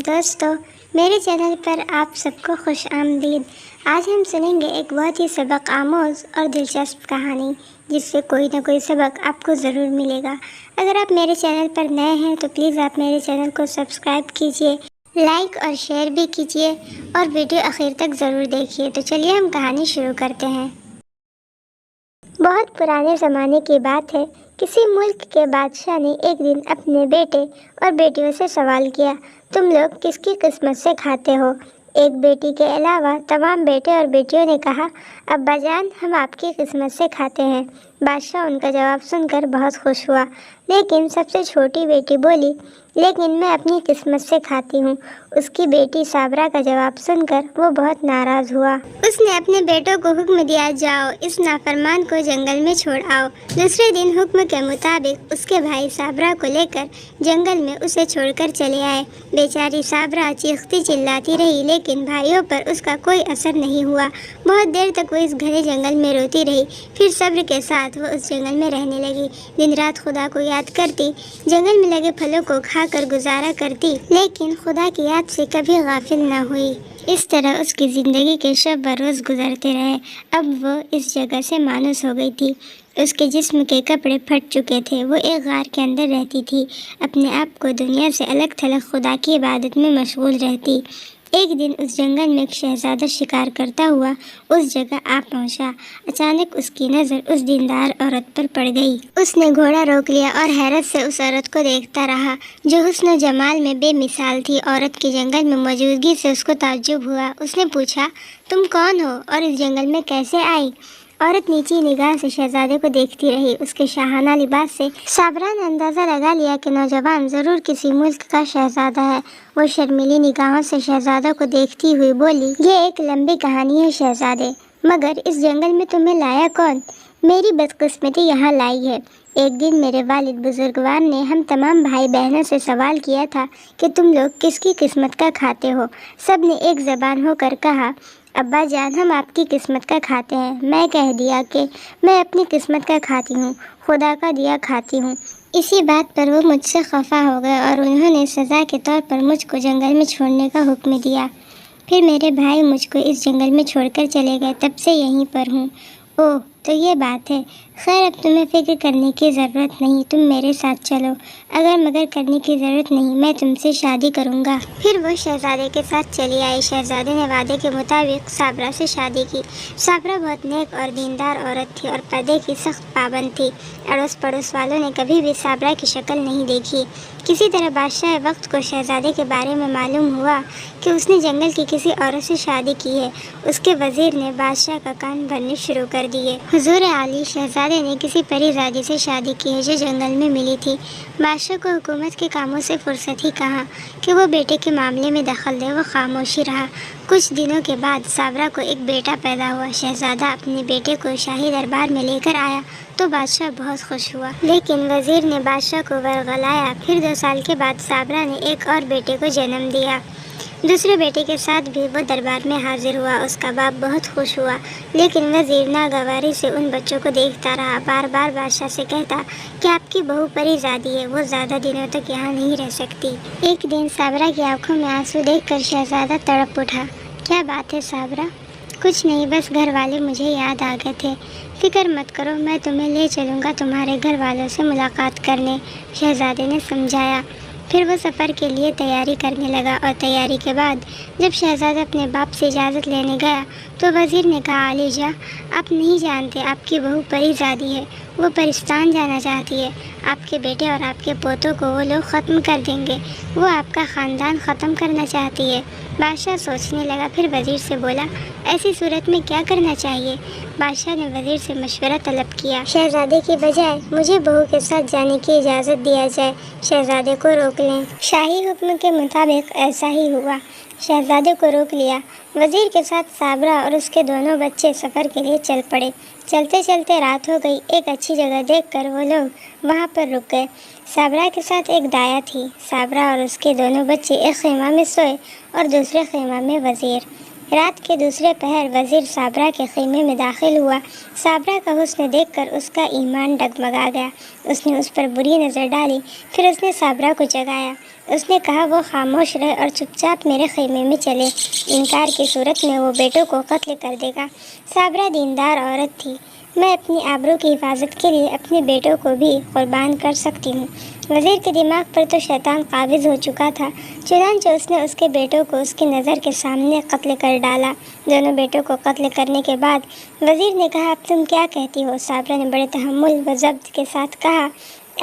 دوستو، میرے چینل پر آپ سب کو خوش آمدید۔ آج ہم سنیں گے ایک بہت ہی سبق آموز اور دلچسپ کہانی، جس سے کوئی نہ کوئی سبق آپ کو ضرور ملے گا۔ اگر آپ میرے چینل پر نئے ہیں تو پلیز آپ میرے چینل کو سبسکرائب کیجئے، لائک اور شیئر بھی کیجئے اور ویڈیو آخر تک ضرور دیکھیے۔ تو چلیے ہم کہانی شروع کرتے ہیں۔ بہت پرانے زمانے کی بات ہے، کسی ملک کے بادشاہ نے ایک دن اپنے بیٹے اور بیٹیوں سے سوال کیا، تم لوگ کس کی قسمت سے کھاتے ہو؟ ایک بیٹی کے علاوہ تمام بیٹے اور بیٹیوں نے کہا، ابا جان، ہم آپ کی قسمت سے کھاتے ہیں۔ بادشاہ ان کا جواب سن کر بہت خوش ہوا، لیکن سب سے چھوٹی بیٹی بولی، لیکن میں اپنی قسمت سے کھاتی ہوں۔ اس کی بیٹی صابرہ کا جواب سن کر وہ بہت ناراض ہوا۔ اس نے اپنے بیٹوں کو حکم دیا، جاؤ اس نافرمان کو جنگل میں چھوڑ آؤ۔ دوسرے دن حکم کے مطابق اس کے بھائی صابرہ کو لے کر جنگل میں اسے چھوڑ کر چلے آئے۔ بیچاری صابرہ چیختی چلاتی رہی، لیکن بھائیوں پر اس کا کوئی اثر نہیں ہوا۔ بہت دیر تک وہ اس گھنے جنگل میں روتی رہی، پھر صبر کے ساتھ وہ اس جنگل میں رہنے لگی۔ دن رات خدا کو یاد کرتی، جنگل میں لگے پھلوں کو کھا کر گزارا کرتی، لیکن خدا کی یاد سے کبھی غافل نہ ہوئی۔ اس طرح اس کی زندگی کے شب بروز گزرتے رہے۔ اب وہ اس جگہ سے مانوس ہو گئی تھی، اس کے جسم کے کپڑے پھٹ چکے تھے۔ وہ ایک غار کے اندر رہتی تھی، اپنے آپ کو دنیا سے الگ تھلگ خدا کی عبادت میں مشغول رہتی۔ ایک دن اس جنگل میں ایک شہزادہ شکار کرتا ہوا اس جگہ آ پہنچا۔ اچانک اس کی نظر اس دیندار عورت پر پڑ گئی۔ اس نے گھوڑا روک لیا اور حیرت سے اس عورت کو دیکھتا رہا، جو حسن و جمال میں بے مثال تھی۔ عورت کی جنگل میں موجودگی سے اس کو تعجب ہوا۔ اس نے پوچھا، تم کون ہو اور اس جنگل میں کیسے آئی؟ عورت نیچی نگاہ سے شہزادے کو دیکھتی رہی۔ اس کے شاہانہ لباس سے صابرہ نے اندازہ لگا لیا کہ نوجوان ضرور کسی ملک کا شہزادہ ہے۔ وہ شرمیلی نگاہوں سے شہزادہ کو دیکھتی ہوئی بولی، یہ ایک لمبی کہانی ہے شہزادے، مگر اس جنگل میں تمہیں لایا کون؟ میری بدقسمتی یہاں لائی ہے۔ ایک دن میرے والد بزرگوار نے ہم تمام بھائی بہنوں سے سوال کیا تھا کہ تم لوگ کس کی قسمت کا کھاتے ہو؟ سب نے ایک زبان ہو کر کہا، ابا جان، ہم آپ کی قسمت کا کھاتے ہیں۔ میں کہہ دیا کہ میں اپنی قسمت کا کھاتی ہوں، خدا کا دیا کھاتی ہوں۔ اسی بات پر وہ مجھ سے خفا ہو گئے اور انہوں نے سزا کے طور پر مجھ کو جنگل میں چھوڑنے کا حکم دیا۔ پھر میرے بھائی مجھ کو اس جنگل میں چھوڑ کر چلے گئے، تب سے یہیں پر ہوں۔ اوہ، تو یہ بات ہے۔ خیر، اب تمہیں فکر کرنے کی ضرورت نہیں، تم میرے ساتھ چلو۔ اگر مگر کرنے کی ضرورت نہیں، میں تم سے شادی کروں گا۔ پھر وہ شہزادے کے ساتھ چلی آئی۔ شہزادے نے وعدے کے مطابق صابرہ سے شادی کی۔ صابرہ بہت نیک اور دیندار عورت تھی اور پردے کی سخت پابند تھی۔ اڑوس پڑوس والوں نے کبھی بھی صابرہ کی شکل نہیں دیکھی۔ کسی طرح بادشاہ وقت کو شہزادے کے بارے میں معلوم ہوا کہ اس نے جنگل کی کسی عورت سے شادی کی ہے۔ اس کے وزیر نے بادشاہ کا کان بھرنے شروع کر دیے۔ حضور عالی، شہزادے نے کسی پری زادی سے شادی کی ہے جو جنگل میں ملی تھی۔ بادشاہ کو حکومت کے کاموں سے فرصت ہی کہاں کہ وہ بیٹے کے معاملے میں دخل دے۔ وہ خاموشی رہا۔ کچھ دنوں کے بعد صابرہ کو ایک بیٹا پیدا ہوا۔ شہزادہ اپنے بیٹے کو شاہی دربار میں لے کر آیا تو بادشاہ بہت خوش ہوا، لیکن وزیر نے بادشاہ کو ورغلایا۔ پھر 2 سال کے بعد صابرہ نے ایک اور بیٹے کو جنم دیا۔ دوسرے بیٹے کے ساتھ بھی وہ دربار میں حاضر ہوا۔ اس کا باپ بہت خوش ہوا، لیکن وزیر ناگواری سے ان بچوں کو دیکھتا رہا۔ بار بار بادشاہ سے کہتا کہ آپ کی بہو پری زادی ہے، وہ زیادہ دنوں تک یہاں نہیں رہ سکتی۔ ایک دن صابرہ کی آنکھوں میں آنسو دیکھ کر شہزادہ تڑپ اٹھا۔ کیا بات ہے صابرہ؟ کچھ نہیں، بس گھر والے مجھے یاد آ گئے تھے۔ فکر مت کرو، میں تمہیں لے چلوں گا تمہارے گھر والوں سے ملاقات کرنے، شہزادے نے سمجھایا۔ پھر وہ سفر کے لیے تیاری کرنے لگا اور تیاری کے بعد جب شہزادہ اپنے باپ سے اجازت لینے گیا تو وزیر نے کہا، عالی جاں، آپ نہیں جانتے آپ کی بہو پری زادی ہے، وہ پرستان جانا چاہتی ہے۔ آپ کے بیٹے اور آپ کے پوتوں کو وہ لوگ ختم کر دیں گے، وہ آپ کا خاندان ختم کرنا چاہتی ہے۔ بادشاہ سوچنے لگا، پھر وزیر سے بولا، ایسی صورت میں کیا کرنا چاہیے؟ بادشاہ نے وزیر سے مشورہ طلب کیا۔ شہزادے کی بجائے مجھے بہو کے ساتھ جانے کی اجازت دیا جائے، شہزادے کو روک لیں۔ شاہی حکم کے مطابق ایسا ہی ہوا۔ شہزادے کو روک لیا۔ وزیر کے ساتھ صابرہ اور اس کے دونوں بچے سفر کے لیے چل پڑے۔ چلتے چلتے رات ہو گئی۔ ایک اچھی جگہ دیکھ کر وہ لوگ وہاں پر رک گئے۔ صابرہ کے ساتھ ایک دایا تھی۔ صابرہ اور اس کے دونوں بچے ایک خیمہ میں سوئے اور دوسرے خیمہ میں وزیر۔ رات کے دوسرے پہر وزیر صابرہ کے خیمے میں داخل ہوا۔ صابرہ کا حسن دیکھ کر اس کا ایمان ڈگمگا گیا۔ اس نے اس پر بری نظر ڈالی، پھر اس نے صابرہ کو جگایا۔ اس نے کہا وہ خاموش رہے اور چپ چاپ میرے خیمے میں چلے، انکار کی صورت میں وہ بیٹوں کو قتل کر دے گا۔ صابرہ دیندار عورت تھی، میں اپنی آبرو کی حفاظت کے لیے اپنے بیٹوں کو بھی قربان کر سکتی ہوں۔ وزیر کے دماغ پر تو شیطان قابض ہو چکا تھا، چنانچہ اس نے اس کے بیٹوں کو اس کی نظر کے سامنے قتل کر ڈالا۔ دونوں بیٹوں کو قتل کرنے کے بعد وزیر نے کہا اب تم کیا کہتی ہو؟ صابرہ نے بڑے تحمل و ضبط کے ساتھ کہا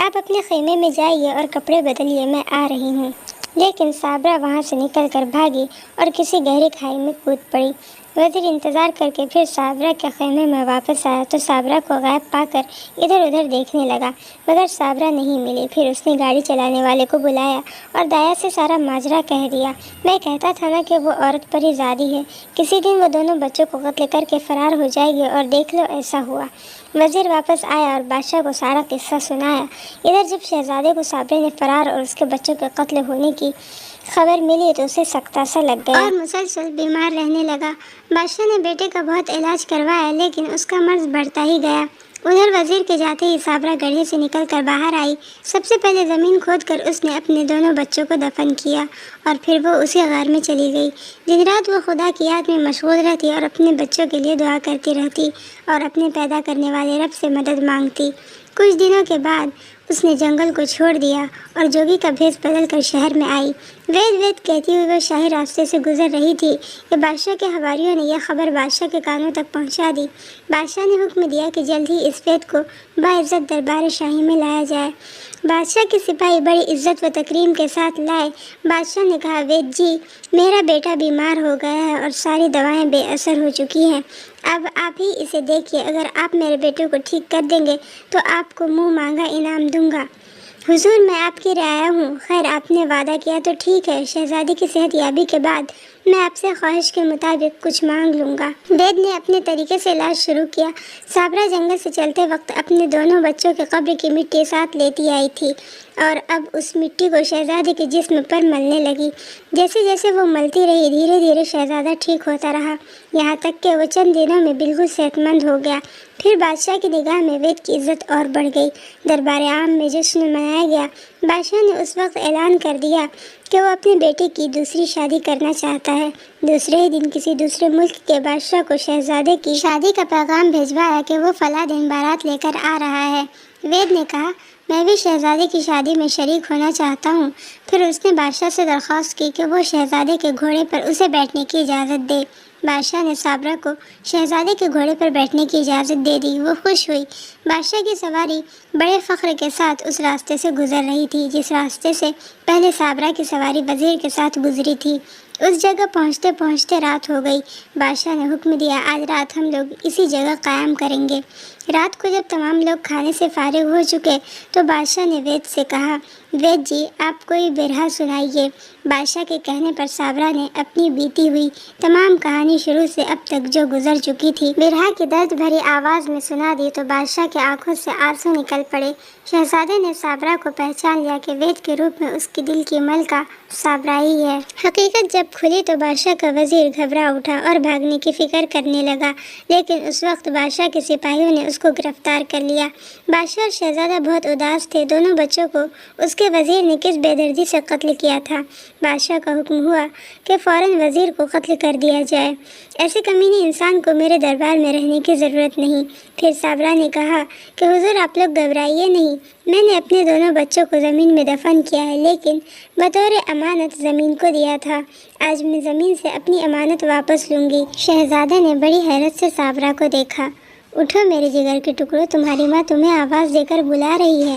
آپ اپنے خیمے میں جائیے اور کپڑے بدلیے، میں آ رہی ہوں۔ لیکن صابرہ وہاں سے نکل کر بھاگی اور کسی گہری کھائی میں کود پڑی۔ وزیر انتظار کر کے پھر صابرہ کے خیمے میں واپس آیا تو صابرہ کو غائب پا کر ادھر ادھر دیکھنے لگا مگر صابرہ نہیں ملی۔ پھر اس نے گاڑی چلانے والے کو بلایا اور دایا سے سارا ماجرا کہہ دیا۔ میں کہتا تھا نا کہ وہ عورت پر ہی زادی ہے، کسی دن وہ دونوں بچوں کو قتل کر کے فرار ہو جائے گی، اور دیکھ لو ایسا ہوا۔ وزیر واپس آیا اور بادشاہ کو سارا قصہ سنایا۔ ادھر جب شہزادے کو صابرہ نے فرار اور اس کے بچوں کے قتل ہونے کی خبر ملی تو اسے سکتہ سا لگ گیا اور مسلسل بیمار رہنے لگا۔ بادشاہ نے بیٹے کا بہت علاج کروایا لیکن اس کا مرض بڑھتا ہی گیا۔ ادھر وزیر کے جاتے ہی صابرہ گڑھے سے نکل کر باہر آئی۔ سب سے پہلے زمین کھود کر اس نے اپنے دونوں بچوں کو دفن کیا اور پھر وہ اسی غار میں چلی گئی۔ دن رات وہ خدا کی یاد میں مشغول رہتی اور اپنے بچوں کے لیے دعا کرتی رہتی اور اپنے پیدا کرنے والے رب سے مدد مانگتی۔ کچھ دنوں کے بعد اس نے جنگل کو چھوڑ دیا اور جوگی کا بھیس بدل کر شہر میں آئی۔ وید وید کہتی ہوئی وہ شاہی راستے سے گزر رہی تھی کہ بادشاہ کے حواریوں نے یہ خبر بادشاہ کے کانوں تک پہنچا دی۔ بادشاہ نے حکم دیا کہ جلد ہی اس وید کو باعزت دربار شاہی میں لایا جائے۔ بادشاہ کے سپاہی بڑی عزت و تکریم کے ساتھ لائے۔ بادشاہ نے کہا وید جی میرا بیٹا بیمار ہو گیا ہے اور ساری دوائیں بے اثر ہو چکی ہیں، اب آپ ہی اسے دیکھیے، اگر آپ میرے بیٹے کو ٹھیک کر دیں گے تو آپ کو منہ مانگا انعام دوں گا۔ حضور میں آپ کی رعایا ہوں، خیر آپ نے وعدہ کیا تو ٹھیک ہے، شہزادی کی صحت یابی کے بعد میں آپ سے خواہش کے مطابق کچھ مانگ لوں گا۔ وید نے اپنے طریقے سے علاج شروع کیا۔ صابرہ جنگل سے چلتے وقت اپنے دونوں بچوں کے قبر کی مٹی ساتھ لیتی آئی تھی اور اب اس مٹی کو شہزادے کے جسم پر ملنے لگی۔ جیسے جیسے وہ ملتی رہی دھیرے دھیرے شہزادہ ٹھیک ہوتا رہا، یہاں تک کہ وہ چند دنوں میں بالکل صحت مند ہو گیا۔ پھر بادشاہ کی نگاہ میں وید کی عزت اور بڑھ گئی۔ دربار عام میں جشن منایا گیا۔ بادشاہ نے اس وقت اعلان کر دیا کہ وہ اپنے بیٹے کی دوسری شادی کرنا چاہتا ہے۔ دوسرے ہی دن کسی دوسرے ملک کے بادشاہ کو شہزادے کی شادی کا پیغام بھیجوایا کہ وہ فلاں دن بارات لے کر آ رہا ہے۔ وید نے کہا میں بھی شہزادے کی شادی میں شریک ہونا چاہتا ہوں۔ پھر اس نے بادشاہ سے درخواست کی کہ وہ شہزادے کے گھوڑے پر اسے بیٹھنے کی اجازت دے۔ بادشاہ نے صابرہ کو شہزادے کے گھوڑے پر بیٹھنے کی اجازت دے دی۔ وہ خوش ہوئی۔ بادشاہ کی سواری بڑے فخر کے ساتھ اس راستے سے گزر رہی تھی جس راستے سے پہلے صابرہ کی سواری وزیر کے ساتھ گزری تھی۔ اس جگہ پہنچتے پہنچتے رات ہو گئی۔ بادشاہ نے حکم دیا آج رات ہم لوگ اسی جگہ قیام کریں گے۔ رات کو جب تمام لوگ کھانے سے فارغ ہو چکے تو بادشاہ نے وید سے کہا وید جی آپ کوئی برہا سنائیے۔ بادشاہ کے کہنے پر صابرہ نے اپنی بیتی ہوئی تمام کہانی شروع سے اب تک جو گزر چکی تھی برہا کی درد بھری آواز میں سنا دی تو بادشاہ کی آنکھوں سے آنسو نکل پڑے۔ شہزادے نے صابرہ کو پہچان لیا کہ وید کے روپ میں اس کی دل کی ملکہ صابرہ ہی ہے۔ حقیقت جب کھلی تو بادشاہ کا وزیر گھبرا اٹھا اور بھاگنے کی فکر کرنے لگا، لیکن اس وقت بادشاہ کے سپاہیوں نے اس کو گرفتار کر لیا۔ بادشاہ اور شہزادہ بہت اداس تھے، دونوں بچوں کو اس کے وزیر نے کس بے دردی سے قتل کیا تھا۔ بادشاہ کا حکم ہوا کہ فوراً وزیر کو قتل کر دیا جائے، ایسے کمینے انسان کو میرے دربار میں رہنے کی ضرورت نہیں۔ پھر صابرہ نے کہا کہ حضور آپ لوگ گھبرائیے نہیں، میں نے اپنے دونوں بچوں کو زمین میں دفن کیا ہے لیکن بطور امانت زمین کو دیا تھا، آج میں زمین سے اپنی امانت واپس لوں گی۔ شہزادے نے بڑی حیرت سے صابرہ کو دیکھا۔ اٹھو میرے جگر کے ٹکڑوں، تمہاری ماں تمہیں آواز دے کر بلا رہی ہے۔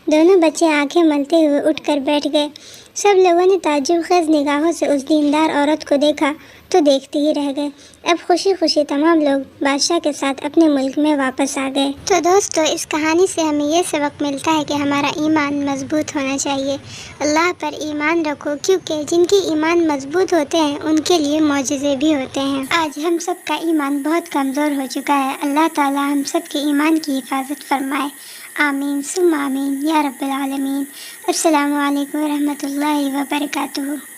دونوں بچے آنکھیں ملتے ہوئے اٹھ کر بیٹھ گئے۔ سب لوگوں نے تعجب خیز نگاہوں سے اس دیندار عورت کو دیکھا تو دیکھتے ہی رہ گئے۔ اب خوشی خوشی تمام لوگ بادشاہ کے ساتھ اپنے ملک میں واپس آ گئے۔ تو دوستو اس کہانی سے ہمیں یہ سبق ملتا ہے کہ ہمارا ایمان مضبوط ہونا چاہیے، اللہ پر ایمان رکھو، کیونکہ جن کی ایمان مضبوط ہوتے ہیں ان کے لیے معجزے بھی ہوتے ہیں۔ آج ہم سب کا ایمان بہت کمزور ہو چکا ہے، اللہ تعالی ہم سب کے ایمان کی حفاظت فرمائے، آمین ثم آمین یا رب العالمین۔ السلام علیکم ورحمۃ اللہ وبرکاتہ۔